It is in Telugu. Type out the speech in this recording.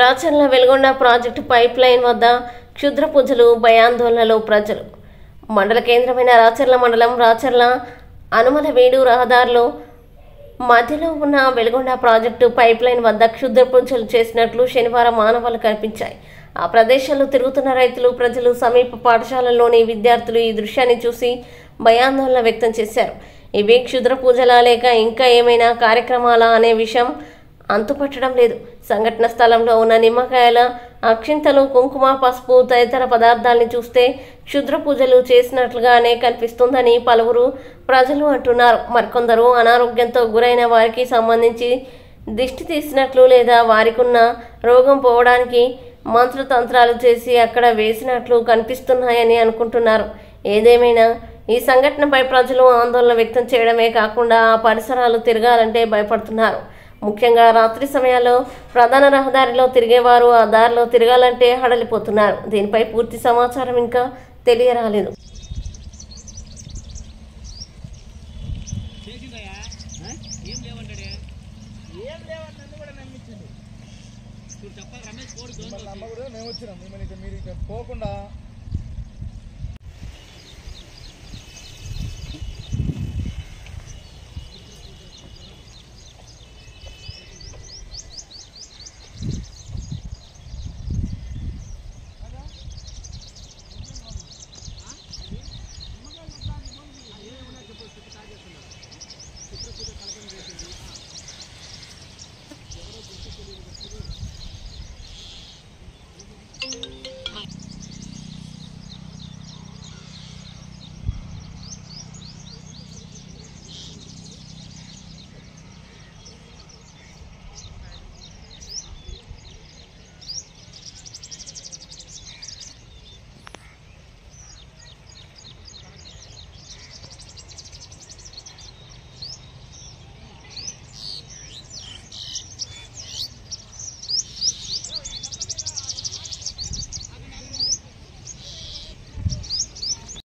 Racharla Veligonda project pipeline వద్ద క్షుద్ర పూజలు భయాందోళనలో ప్రజలు. మండల కేంద్రమైన రాచర్ల మండలం రాచర్ల అనుమలవేడు రహదారిలో మధ్యలో ఉన్న వెలుగొండ ప్రాజెక్టు పైప్ లైన్ వద్ద క్షుద్ర పూజలు చేసినట్లు శనివారం ఆనవాళ్లు కనిపించాయి. ఆ ప్రదేశంలో తిరుగుతున్న రైతులు, ప్రజలు, సమీప పాఠశాలలోని విద్యార్థులు ఈ దృశ్యాన్ని చూసి భయాందోళన వ్యక్తం చేశారు. ఇవి క్షుద్ర పూజలా లేక ఇంకా ఏమైనా కార్యక్రమాలా అనే విషయం అంతుపట్టడం లేదు. సంఘటన స్థలంలో ఉన్న నిమ్మకాయల, అక్షింతలు, కుంకుమ, పసుపు తదితర పదార్థాలని చూస్తే క్షుద్ర పూజలు చేసినట్లుగానే కనిపిస్తుందని పలువురు ప్రజలు అంటున్నారు. మరికొందరు అనారోగ్యంతో గురైన వారికి సంబంధించి దిష్టి తీసినట్లు లేదా వారికున్న రోగం పోవడానికి మంత్రతంత్రాలు చేసి అక్కడ వేసినట్లు కనిపిస్తున్నాయని అనుకుంటున్నారు. ఏదేమైనా ఈ సంఘటనపై ప్రజలు ఆందోళన వ్యక్తం చేయడమే కాకుండా ఆ పరిసరాలు తిరగాలంటే భయపడుతున్నారు. ముఖ్యంగా రాత్రి సమయాల్లో ప్రధాన రహదారిలో తిరిగేవారు ఆ దారిలో తిరగాలంటే హడలిపోతున్నారు. దీనిపై పూర్తి సమాచారం ఇంకా తెలియరాలేదు. పోకుండా